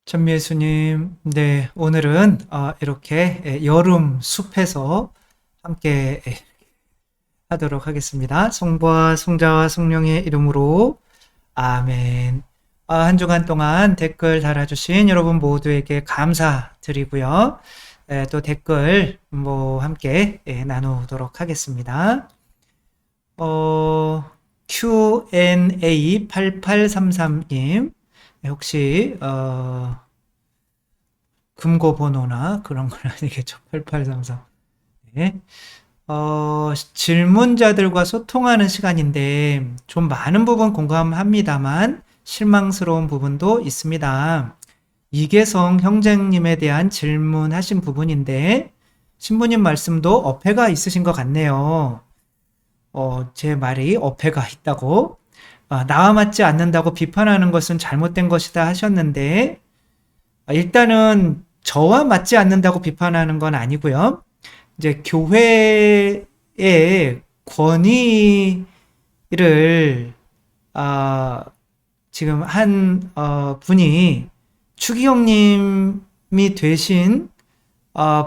천미애수님, 네, 오늘은 이렇게 여름 숲에서 함께 하도록 하겠습니다. 성부와 성자와 성령의 이름으로 아멘. 한 주간 동안 댓글 달아주신 여러분 모두에게 감사드리고요. 또 댓글 함께 나누도록 하겠습니다. Q&A 8833님, 혹시 금고 번호나 그런 건 아니겠죠? 8833. 네. 질문자들과 소통하는 시간인데 좀 많은 부분 공감합니다만 실망스러운 부분도 있습니다. 이계성 형제님에 대한 질문하신 부분인데 신부님 말씀도 어폐가 있으신 것 같네요. 제 말이 어폐가 있다고 나와 맞지 않는다고 비판하는 것은 잘못된 것이다 하셨는데 일단은 저와 맞지 않는다고 비판하는 건 아니고요. 이제 교회의 권위를 지금 한 분이 추기경님이 되신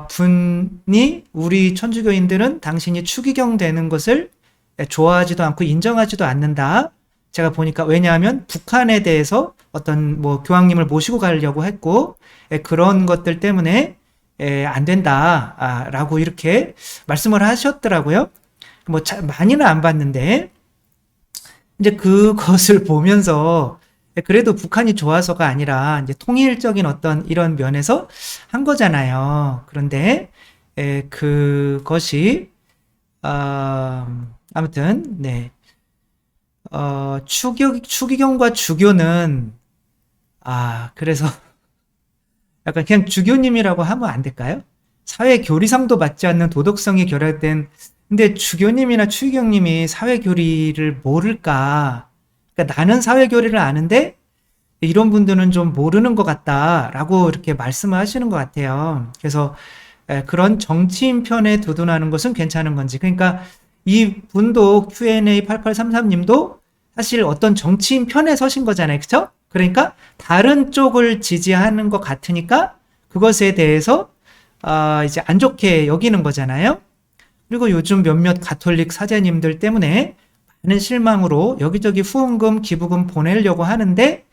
분이 우리 천주교인들은 당신이 추기경 되는 것을 좋아하지도 않고 인정하지도 않는다. 제가 보니까 왜냐하면 북한에 대해서 어떤 교황님을 모시고 가려고 했고 그런 것들 때문에 안 된다라고 이렇게 말씀을 하셨더라고요. 많이는 안 봤는데 이제 그것을 보면서 그래도 북한이 좋아서가 아니라 이제 통일적인 어떤 이런 면에서 한 거잖아요. 그런데 그것이 아무튼 네. 추기경과 주교는, 그래서 약간 그냥 주교님이라고 하면 안 될까요? 사회 교리상도 맞지 않는 도덕성이 결여된, 근데 주교님이나 추기경님이 사회 교리를 모를까? 그러니까 나는 사회 교리를 아는데, 이런 분들은 좀 모르는 것 같다라고 이렇게 말씀을 하시는 것 같아요. 그래서 그런 정치인 편에 두둔하는 것은 괜찮은 건지. 그러니까 이 분도 Q&A 8833님도 사실 어떤 정치인 편에 서신 거잖아요. 그쵸? 그러니까 다른 쪽을 지지하는 것 같으니까 그것에 대해서 이제 안 좋게 여기는 거잖아요. 그리고 요즘 몇몇 가톨릭 사제님들 때문에 많은 실망으로 여기저기 후원금, 기부금 보내려고 하는데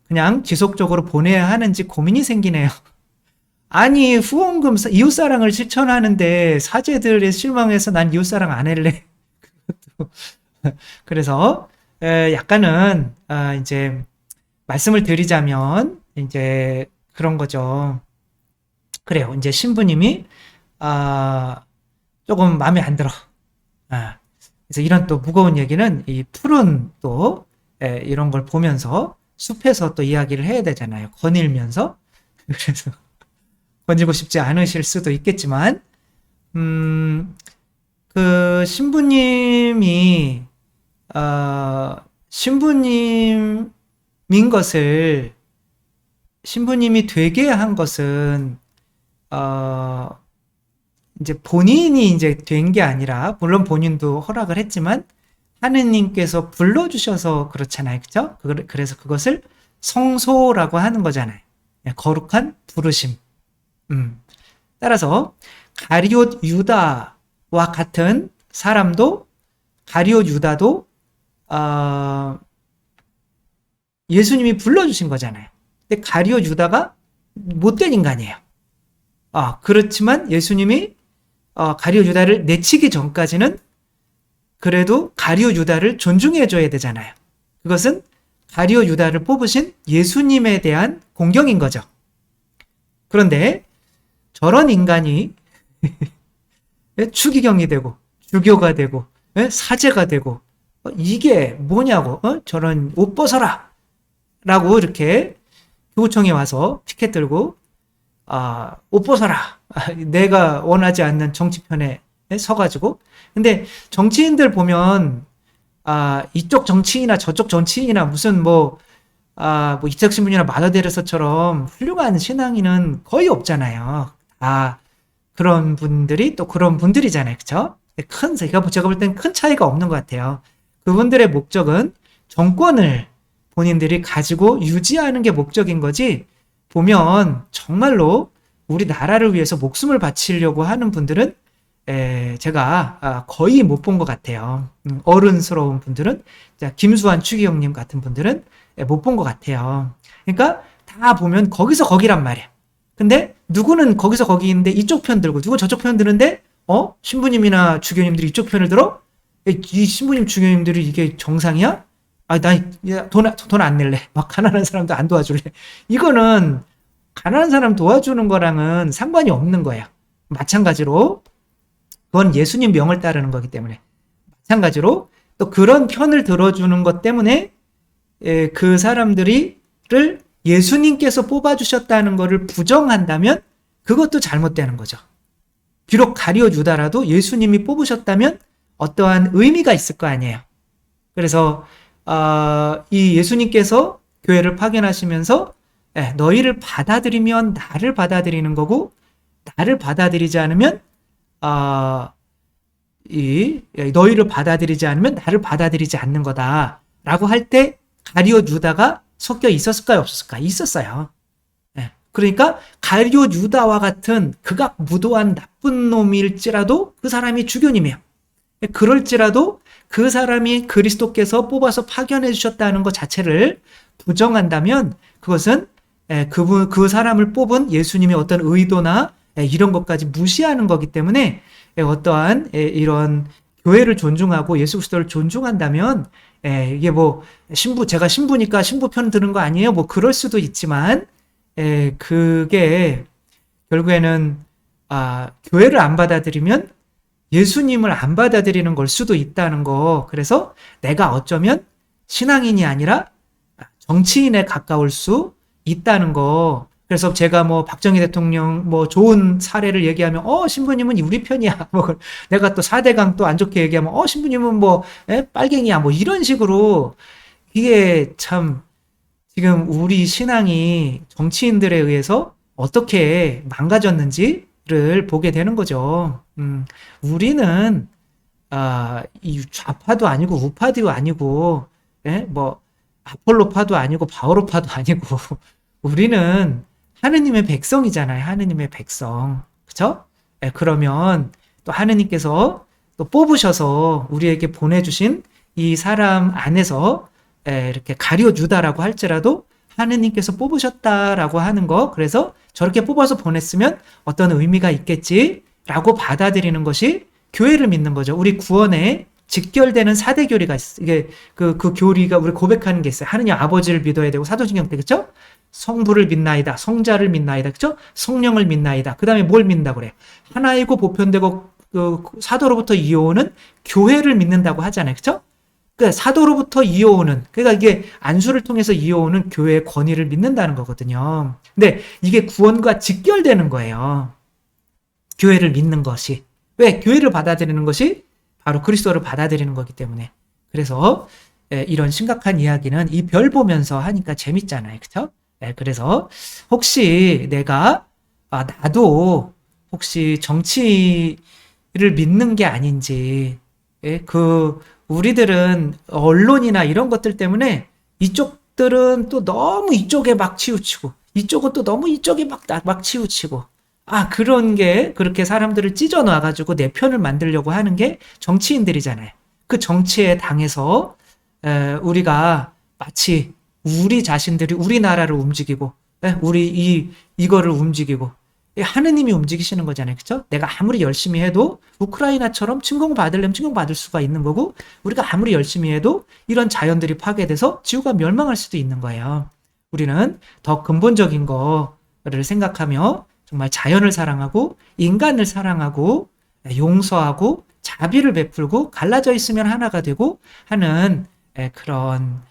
그냥 지속적으로 보내야 하는지 고민이 생기네요. 아니, 후원금, 이웃사랑을 실천하는데 사제들의 실망해서 난 이웃사랑 안 할래. 그래서 약간은 이제 말씀을 드리자면 이제 그런 거죠. 그래요. 이제 신부님이 조금 마음에 안 들어. 그래서 이런 또 무거운 얘기는 이 푸른 또 이런 걸 보면서 숲에서 또 이야기를 해야 되잖아요. 거닐면서. 그래서 건지고 싶지 않으실 수도 있겠지만, 그 신부님이 신부님인 것을 신부님이 되게 한 것은 이제 본인이 이제 된 게 아니라 물론 본인도 허락을 했지만 하느님께서 불러주셔서 그렇잖아요, 그죠? 그래서 그것을 성소라고 하는 거잖아요. 거룩한 부르심. 따라서 가룟 유다와 같은 사람도 가룟 유다도 예수님이 불러주신 거잖아요. 근데 가룟 유다가 못된 인간이에요. 그렇지만 예수님이 가룟 유다를 내치기 전까지는 그래도 가룟 유다를 존중해줘야 되잖아요. 그것은 가룟 유다를 뽑으신 예수님에 대한 공경인 거죠. 그런데 저런 인간이 추기경이 되고 주교가 되고 사제가 되고 이게 뭐냐고 저런 옷 벗어라 라고 이렇게 교구청에 와서 피켓 들고 옷 벗어라 내가 원하지 않는 정치편에 서가지고 근데 정치인들 보면 이쪽 정치인이나 저쪽 정치인이나 무슨 이택신문이나 마더데레서처럼 훌륭한 신앙인은 거의 없잖아요. 그런 분들이 또 그런 분들이잖아요. 그쵸? 제가 볼 땐 큰 차이가 없는 것 같아요. 그분들의 목적은 정권을 본인들이 가지고 유지하는 게 목적인 거지, 보면 정말로 우리나라를 위해서 목숨을 바치려고 하는 분들은 제가 거의 못 본 것 같아요. 어른스러운 분들은, 김수환 추기경님 같은 분들은 못 본 것 같아요. 그러니까 다 보면 거기서 거기란 말이야. 근데 누구는 거기서 거기인데 이쪽 편 들고, 누구는 저쪽 편 드는데 신부님이나 주교님들이 이쪽 편을 들어? 이 신부님 주교님들이 이게 정상이야? 돈 안 낼래. 막 가난한 사람도 안 도와줄래. 이거는 가난한 사람 도와주는 거랑은 상관이 없는 거야. 마찬가지로 그건 예수님 명을 따르는 거기 때문에, 마찬가지로 또 그런 편을 들어주는 것 때문에 그 사람들을 예수님께서 뽑아주셨다는 것을 부정한다면 그것도 잘못되는 거죠. 비록 가룟 유다라도 예수님이 뽑으셨다면 어떠한 의미가 있을 거 아니에요. 그래서 이 예수님께서 교회를 파견하시면서 너희를 받아들이면 나를 받아들이는 거고, 나를 받아들이지 않으면 너희를 받아들이지 않으면 나를 받아들이지 않는 거다라고 할 때 가룟 유다가 섞여 있었을까요, 없었을까? 있었어요. 그러니까 가룟 유다와 같은 극악무도한 나쁜 놈일지라도 그 사람이 주교님이에요. 그럴지라도 그 사람이 그리스도께서 뽑아서 파견해 주셨다는 것 자체를 부정한다면 그것은 그 사람을 뽑은 예수님의 어떤 의도나 이런 것까지 무시하는 거기 때문에, 어떠한 이런 교회를 존중하고 예수 그리스도를 존중한다면, 이게 뭐 제가 신부니까 신부 편 드는 거 아니에요? 뭐 그럴 수도 있지만, 그게 결국에는 교회를 안 받아들이면 예수님을 안 받아들이는 걸 수도 있다는 거. 그래서 내가 어쩌면 신앙인이 아니라 정치인에 가까울 수 있다는 거. 그래서 제가 뭐 박정희 대통령 뭐 좋은 사례를 얘기하면 신부님은 우리 편이야. 뭐 내가 또 4대강 또 안 좋게 얘기하면 신부님은 뭐 빨갱이야. 뭐 이런 식으로, 이게 참 지금 우리 신앙이 정치인들에 의해서 어떻게 망가졌는지를 보게 되는 거죠. 우리는 이 좌파도 아니고 우파도 아니고, 뭐 아폴로파도 아니고 바오로파도 아니고 우리는 하느님의 백성이잖아요. 하느님의 백성. 그쵸? 그러면 또 하느님께서 또 뽑으셔서 우리에게 보내주신 이 사람 안에서 이렇게 가룟 유다라고 할지라도 하느님께서 뽑으셨다라고 하는 거, 그래서 저렇게 뽑아서 보냈으면 어떤 의미가 있겠지라고 받아들이는 것이 교회를 믿는 거죠. 우리 구원에 직결되는 4대 교리가 있어요. 이게 그 교리가 우리 고백하는 게 있어요. 하느님 아버지를 믿어야 되고, 사도신경 때, 그쵸? 성부를 믿나이다, 성자를 믿나이다, 그쵸? 성령을 믿나이다. 그 다음에 뭘 믿는다고 그래요? 하나이고 보편되고 사도로부터 이어오는 교회를 믿는다고 하잖아요. 그쵸? 그러니까 사도로부터 이어오는, 그러니까 이게 안수를 통해서 이어오는 교회의 권위를 믿는다는 거거든요. 근데 이게 구원과 직결되는 거예요. 교회를 믿는 것이. 왜? 교회를 받아들이는 것이 바로 그리스도를 받아들이는 거기 때문에. 그래서 이런 심각한 이야기는 이 별 보면서 하니까 재밌잖아요. 그쵸? 그래서 혹시 내가 나도 혹시 정치를 믿는 게 아닌지, 우리들은 언론이나 이런 것들 때문에 이쪽들은 또 너무 이쪽에 막 치우치고, 이쪽은 또 너무 이쪽에 막 치우치고, 그런 게 그렇게 사람들을 찢어 놔가지고 내 편을 만들려고 하는 게 정치인들이잖아요. 그 정치에 당해서 우리가 마치 우리 자신들이 우리나라를 움직이고, 이거를 움직이고, 하느님이 움직이시는 거잖아요. 그쵸? 내가 아무리 열심히 해도 우크라이나처럼 침공받으려면 침공받을 수가 있는 거고, 우리가 아무리 열심히 해도 이런 자연들이 파괴돼서 지구가 멸망할 수도 있는 거예요. 우리는 더 근본적인 거를 생각하며 정말 자연을 사랑하고 인간을 사랑하고 용서하고 자비를 베풀고 갈라져 있으면 하나가 되고 하는 그런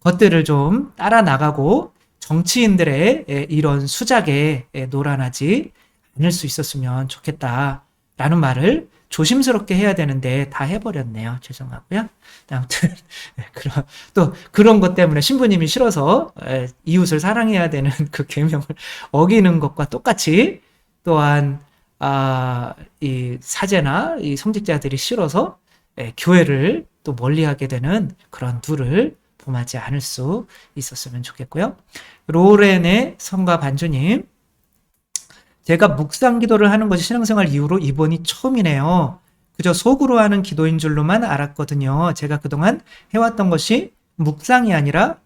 것들을 좀 따라 나가고, 정치인들의 이런 수작에 놀아나지 않을 수 있었으면 좋겠다라는 말을 조심스럽게 해야 되는데 다 해버렸네요. 죄송하고요. 아무튼 또 그런 것 때문에 신부님이 싫어서 이웃을 사랑해야 되는 그 계명을 어기는 것과 똑같이, 또한 이 사제나 이 성직자들이 싫어서 교회를 또 멀리하게 되는 그런 둘을 범하지 않을 수 있었으면 좋겠고요. 로렌의 성가 반주님, 제가 묵상 기도를 하는 것이 신앙생활 이후로 이번이 처음이네요. 그저 속으로 하는 기도인 줄로만 알았거든요. 제가 그동안 해왔던 것이 묵상이 아니라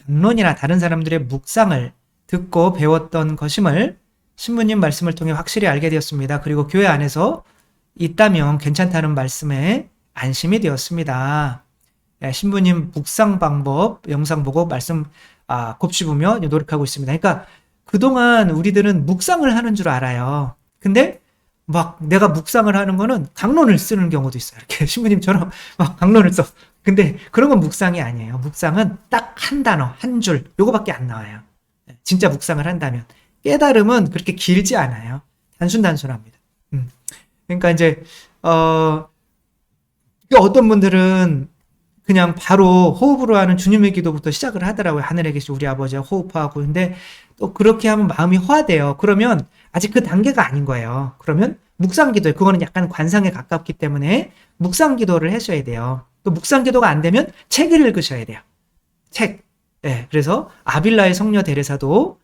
강론이나 다른 사람들의 묵상을 듣고 배웠던 것임을 신부님 말씀을 통해 확실히 알게 되었습니다. 그리고 교회 안에서 있다면 괜찮다는 말씀에 안심이 되었습니다. 신부님 묵상 방법 영상 보고 말씀 곱씹으며 노력하고 있습니다. 그러니까 그동안 우리들은 묵상을 하는 줄 알아요. 근데 막 내가 묵상을 하는 거는 강론을 쓰는 경우도 있어요. 이렇게 신부님처럼 막 강론을 써. 근데 그런 건 묵상이 아니에요. 묵상은 딱 한 단어, 한 줄, 요거밖에 안 나와요. 진짜 묵상을 한다면. 깨달음은 그렇게 길지 않아요. 단순합니다. 그러니까 이제, 어떤 분들은 그냥 바로 호흡으로 하는 주님의 기도부터 시작을 하더라고요. 하늘에 계신 우리 아버지와 호흡하고. 근데 또 그렇게 하면 마음이 허화돼요. 그러면 아직 그 단계가 아닌 거예요. 그러면 묵상 기도, 그거는 약간 관상에 가깝기 때문에 묵상 기도를 하셔야 돼요. 또 묵상 기도가 안 되면 책을 읽으셔야 돼요. 책. 네, 그래서 아빌라의 성녀 데레사도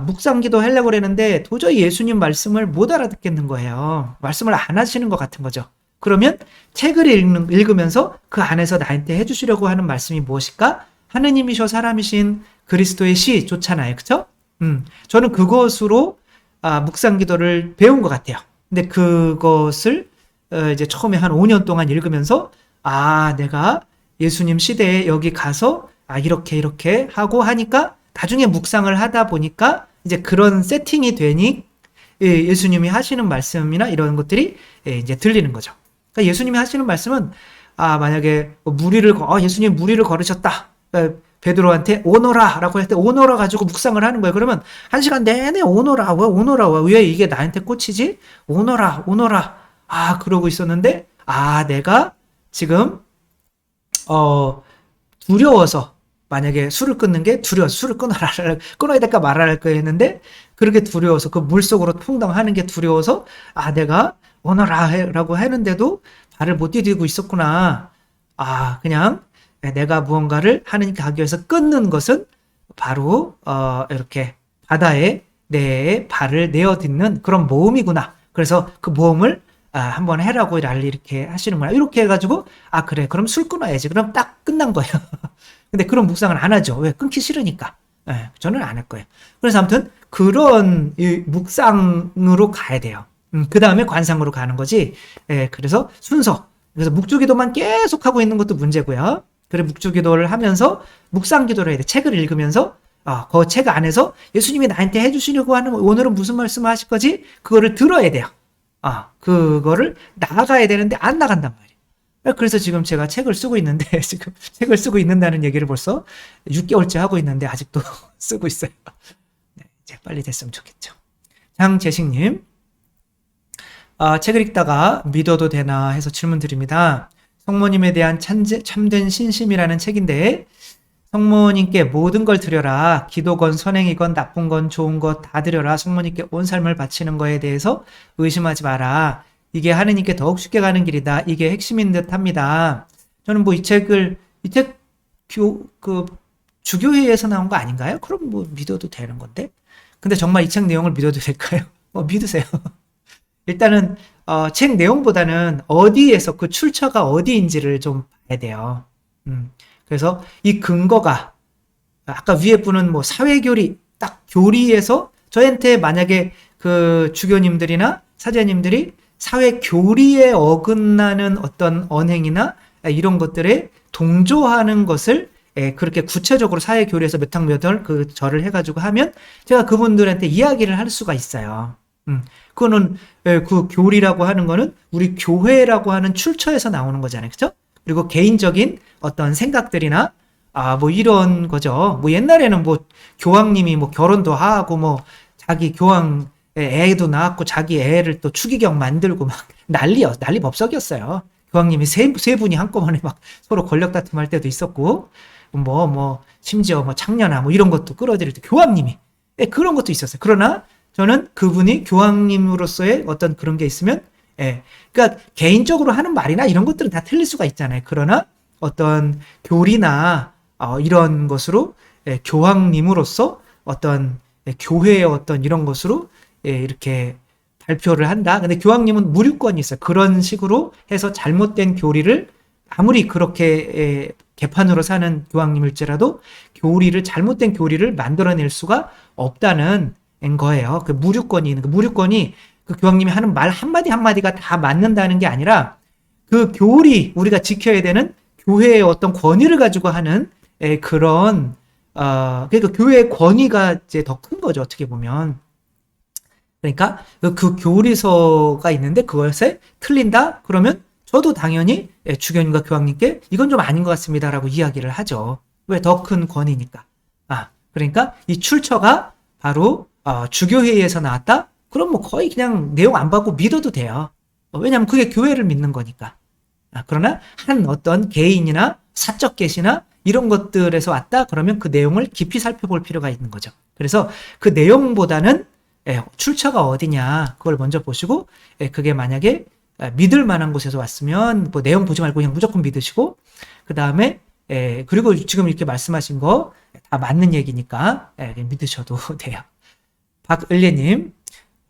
묵상 기도 하려고 그랬는데 도저히 예수님 말씀을 못 알아듣겠는 거예요. 말씀을 안 하시는 것 같은 거죠. 그러면 책을 읽으면서 그 안에서 나한테 해주시려고 하는 말씀이 무엇일까? 하느님이셔 사람이신 그리스도의 시 좋잖아요. 그쵸? 저는 그것으로 묵상 기도를 배운 것 같아요. 근데 그것을 이제 처음에 한 5년 동안 읽으면서 내가 예수님 시대에 여기 가서 이렇게 하고 하니까 나중에 묵상을 하다 보니까 이제 그런 세팅이 되니 예수님이 하시는 말씀이나 이런 것들이 이제 들리는 거죠. 그러니까 예수님이 하시는 말씀은 만약에 예수님 무리를 걸으셨다. 그러니까 베드로한테 오너라라고 할 때 오너라 가지고 묵상을 하는 거예요. 그러면 한 시간 내내 오너라 왜 이게 나한테 꽂히지? 오너라 그러고 있었는데 내가 지금 두려워서 만약에 술을 끊는 게 두려워서 술을 끊어야 될까 말아야 할까 했는데 그렇게 두려워서 그 물속으로 풍덩하는 게 두려워서 내가 오너라라고 하는데도 발을 못 디디고 있었구나. 그냥 내가 무언가를 하느님께 하기 위해서 끊는 것은 바로 이렇게 바다에 내 발을 내어딛는 그런 모험이구나. 그래서 그 모험을 한번 해라고 이렇게 하시는구나. 이렇게 해가지고 그래 그럼 술 끊어야지. 그럼 딱 끝난 거예요. 근데 그런 묵상을 안 하죠. 왜? 끊기 싫으니까. 저는 안 할 거예요. 그래서 아무튼 그런 묵상으로 가야 돼요. 그 다음에 관상으로 가는 거지. 그래서 순서. 그래서 묵주기도만 계속 하고 있는 것도 문제고요. 그래 묵주기도를 하면서 묵상기도를 해야 돼. 책을 읽으면서 그 책 안에서 예수님이 나한테 해주시려고 하는 오늘은 무슨 말씀을 하실 거지? 그거를 들어야 돼요. 그거를 나가야 되는데 안 나간단 말이에요. 그래서 지금 제가 책을 쓰고 있는데 지금 책을 쓰고 있는다는 얘기를 벌써 6개월째 하고 있는데 아직도 쓰고 있어요. 네, 이제 빨리 됐으면 좋겠죠. 장재식님, 책을 읽다가 믿어도 되나 해서 질문 드립니다. 성모님에 대한 참된 신심이라는 책인데 성모님께 모든 걸 드려라. 기도건 선행이건 나쁜 건 좋은 거 다 드려라. 성모님께 온 삶을 바치는 거에 대해서 의심하지 마라. 이게 하느님께 더욱 쉽게 가는 길이다. 이게 핵심인 듯 합니다. 저는 이 책 주교회에서 나온 거 아닌가요? 그럼 믿어도 되는 건데. 근데 정말 이 책 내용을 믿어도 될까요? 믿으세요. 일단은 책 내용보다는 어디에서 그 출처가 어디인지를 좀 봐야 돼요. 그래서 이 근거가 아까 위에 분은 사회교리 딱 교리에서 저한테 만약에 그 주교님들이나 사제님들이 사회교리에 어긋나는 어떤 언행이나 이런 것들에 동조하는 것을 그렇게 구체적으로 사회교리에서 몇 항 몇 월 그 절을 해가지고 하면 제가 그분들한테 이야기를 할 수가 있어요. 그거는 그 교리라고 하는 거는 우리 교회라고 하는 출처에서 나오는 거잖아요. 그죠? 그리고 개인적인 어떤 생각들이나 이런 거죠. 옛날에는 교황님이 결혼도 하고 자기 교황 애도 낳았고 자기 애를 또 추기경 만들고 막 난리 법석이었어요. 교황님이 세 분이 한꺼번에 막 서로 권력 다툼할 때도 있었고 심지어 창녀나 이런 것도 끌어들일 때 교황님이 그런 것도 있었어요. 그러나 저는 그분이 교황님으로서의 어떤 그런 게 있으면 그러니까 개인적으로 하는 말이나 이런 것들은 다 틀릴 수가 있잖아요. 그러나 어떤 교리나 이런 것으로 교황님으로서 어떤 교회의 어떤 이런 것으로 이렇게 발표를 한다. 근데 교황님은 무류권이 있어요. 그런 식으로 해서 잘못된 교리를 아무리 그렇게 개판으로 사는 교황님일지라도 잘못된 교리를 만들어낼 수가 없다는 거예요. 그 무류권이 있는 그 무류권이 그 교황님이 하는 말 한마디 한마디가 다 맞는다는 게 아니라 그 교리 우리가 지켜야 되는 교회의 어떤 권위를 가지고 하는 그런 그러니까 교회의 권위가 이제 더 큰 거죠. 어떻게 보면. 그러니까 그 교리서가 있는데 그것에 틀린다? 그러면 저도 당연히 주교님과 교황님께 이건 좀 아닌 것 같습니다라고 이야기를 하죠. 왜? 더 큰 권위니까. 그러니까 이 출처가 바로 주교회의에서 나왔다? 그럼 뭐 거의 그냥 내용 안 받고 믿어도 돼요. 왜냐하면 그게 교회를 믿는 거니까. 그러나 한 어떤 개인이나 사적 계시나 이런 것들에서 왔다? 그러면 그 내용을 깊이 살펴볼 필요가 있는 거죠. 그래서 그 내용보다는 출처가 어디냐 그걸 먼저 보시고 그게 만약에 믿을 만한 곳에서 왔으면 뭐 내용 보지 말고 그냥 무조건 믿으시고 그 다음에 그리고 지금 이렇게 말씀하신 거 다 맞는 얘기니까 믿으셔도 돼요. 박을예님,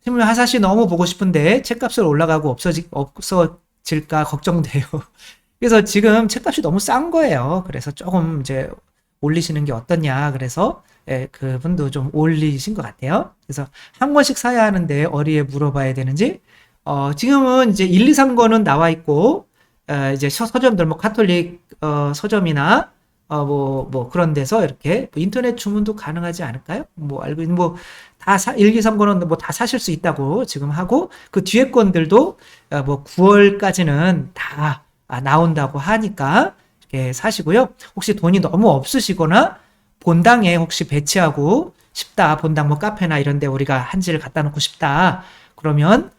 신문 하사시 너무 보고 싶은데 책값을 올라가고 없어질까 걱정돼요. 그래서 지금 책값이 너무 싼 거예요. 그래서 조금 이제 올리시는 게 어떻냐. 그래서 그분도 좀 올리신 것 같아요. 그래서 한 권씩 사야 하는데 어디에 물어봐야 되는지 지금은 이제 1, 2, 3권은 나와 있고 이제 서점들 뭐 카톨릭 서점이나 뭐 그런 데서 이렇게 뭐 인터넷 주문도 가능하지 않을까요? 뭐 알고 있는 다 1, 2, 3권은 뭐 다 사실 수 있다고 지금 하고 그 뒤에 권들도 뭐 9월까지는 다 나온다고 하니까 이렇게 사시고요. 혹시 돈이 너무 없으시거나 본당에 혹시 배치하고 싶다. 본당 뭐 카페나 이런 데 우리가 한지를 갖다 놓고 싶다. 그러면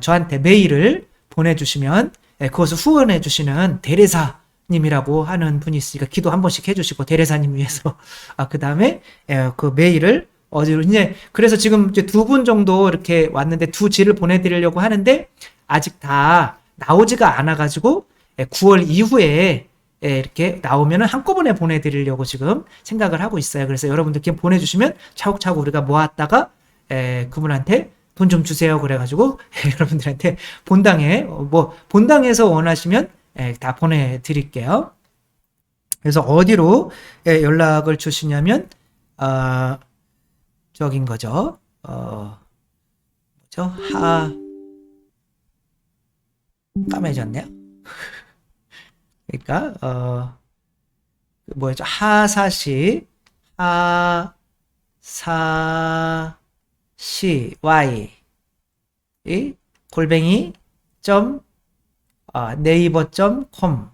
저한테 메일을 보내주시면 그것을 후원해 주시는 대례사님이라고 하는 분이 있으니까 기도 한 번씩 해주시고 대례사님 위해서 그 다음에 그 메일을 어디로 이제 그래서 지금 이제 2분 정도 이렇게 왔는데 2지를 보내드리려고 하는데 아직 다 나오지가 않아가지고 9월 이후에 이렇게 나오면은 한꺼번에 보내드리려고 지금 생각을 하고 있어요. 그래서 여러분들 그냥 보내주시면 차곡차곡 우리가 모았다가 그분한테 돈 좀 주세요. 그래가지고 여러분들한테 본당에 뭐 본당에서 원하시면 다 보내드릴게요. 그래서 어디로 연락을 주시냐면 저긴 거죠. 뭐죠? 까매졌네요. 그러니까 뭐였죠? 하사시 y 이 골뱅이 점 네이버.com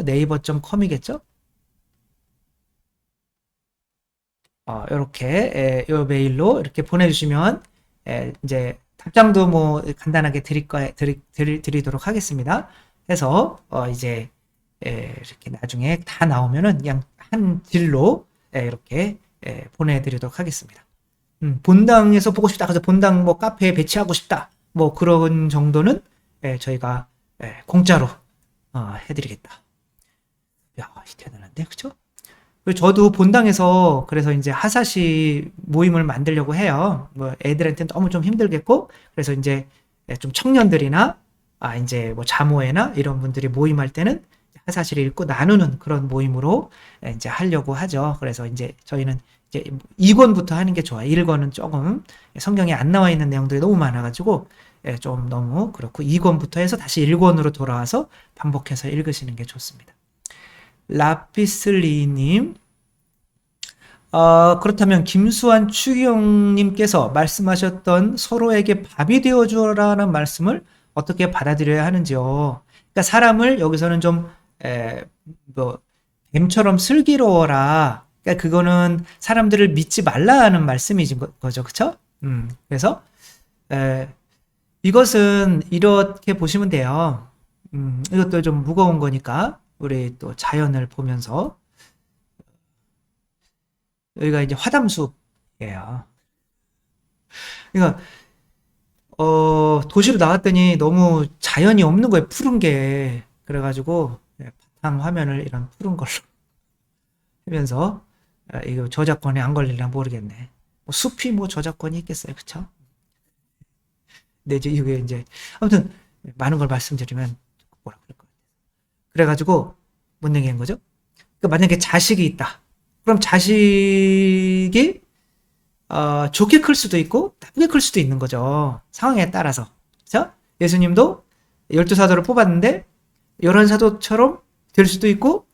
네이버.com이겠죠? 이렇게 요 메일로 이렇게 보내주시면 이제 답장도 뭐 간단하게 드리도록 하겠습니다. 해서 이제 이렇게 나중에 다 나오면은 그냥 한 질로 이렇게 보내드리도록 하겠습니다. 본당에서 보고 싶다. 그래서 본당 뭐 카페에 배치하고 싶다. 뭐 그런 정도는 저희가 공짜로 해드리겠다. 야, 대단한데, 그쵸? 저도 본당에서 그래서 이제 하사시 모임을 만들려고 해요. 뭐 애들한테는 너무 좀 힘들겠고, 그래서 이제 좀 청년들이나 이제 뭐 자모회나 이런 분들이 모임할 때는 하사시를 읽고 나누는 그런 모임으로 이제 하려고 하죠. 그래서 이제 저희는 이제 2권부터 하는 게 좋아요. 1권은 조금 성경에 안 나와 있는 내용들이 너무 많아가지고 좀 너무 그렇고 2권부터 해서 다시 1권으로 돌아와서 반복해서 읽으시는 게 좋습니다. 라피슬리님, 그렇다면 김수환 추기경님께서 말씀하셨던 서로에게 밥이 되어주라는 말씀을 어떻게 받아들여야 하는지요? 그러니까 사람을 여기서는 좀 뭐 뱀처럼 슬기로워라. 그러니까 그거는 사람들을 믿지 말라 하는 말씀이신 거죠, 그렇죠? 그래서 이것은 이렇게 보시면 돼요. 이것도 좀 무거운 거니까 우리 또 자연을 보면서 여기가 이제 화담숲이에요. 그러니까 도시로 나왔더니 너무 자연이 없는 거예요. 푸른 게. 그래가지고 바탕 화면을 이런 푸른 걸로 하면서 이거 저작권에 안 걸릴나 모르겠네. 뭐 숲이 뭐 저작권이 있겠어요, 그쵸? 근데 이제 이게 이제 아무튼 많은 걸 말씀드리면 뭐라 그럴 거예요. 그래가지고 뭔 얘기인 거죠? 그러니까 만약에 자식이 있다. 그럼 자식이 좋게 클 수도 있고 나쁘게 클 수도 있는 거죠. 상황에 따라서. 그렇죠? 예수님도 12사도를 뽑았는데 11사도처럼 될 수도 있고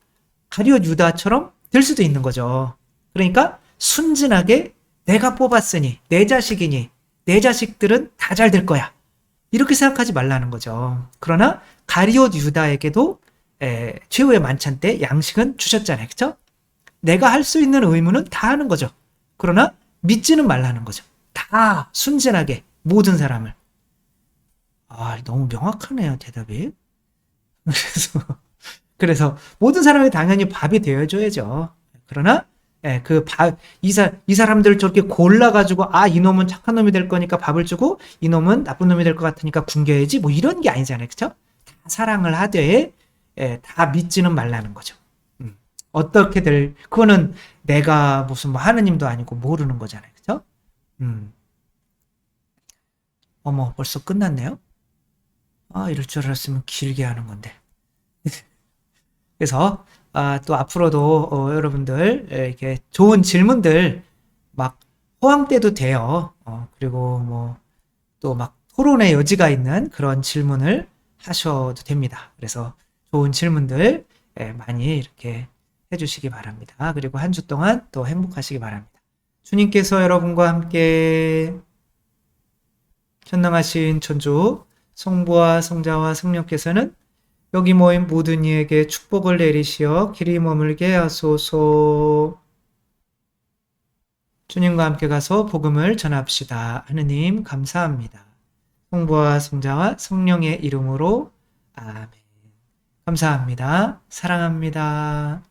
가룟 유다처럼 될 수도 있는 거죠. 그러니까 순진하게 내가 뽑았으니 내 자식이니 내 자식들은 다 잘 될 거야. 이렇게 생각하지 말라는 거죠. 그러나 가룟 유다에게도 최후의 만찬 때 양식은 주셨잖아요. 그렇죠? 내가 할 수 있는 의무는 다 하는 거죠. 그러나 믿지는 말라는 거죠. 다 순진하게 모든 사람을. 너무 명확하네요, 대답이. 그래서 모든 사람이 당연히 밥이 되어줘야죠. 그러나 이 사람들 저렇게 골라가지고 이놈은 착한 놈이 될 거니까 밥을 주고 이놈은 나쁜 놈이 될 것 같으니까 굶겨야지 뭐 이런 게 아니잖아요, 그렇죠? 다 사랑을 하되 다 믿지는 말라는 거죠. 어떻게 그거는 내가 무슨 뭐 하느님도 아니고 모르는 거잖아요, 그렇죠? 어머 벌써 끝났네요. 이럴 줄 알았으면 길게 하는 건데. 그래서 또 앞으로도 여러분들 이렇게 좋은 질문들 막 호황 때도 돼요. 그리고 뭐 또 막 토론의 여지가 있는 그런 질문을 하셔도 됩니다. 그래서 좋은 질문들 많이 이렇게 해주시기 바랍니다. 그리고 한 주 동안 또 행복하시기 바랍니다. 주님께서 여러분과 함께 전능하신 천주 성부와 성자와 성령께서는 여기 모인 모든 이에게 축복을 내리시어 길이 머물게 하소서. 주님과 함께 가서 복음을 전합시다. 하느님 감사합니다. 성부와 성자와 성령의 이름으로 아멘. 감사합니다. 사랑합니다.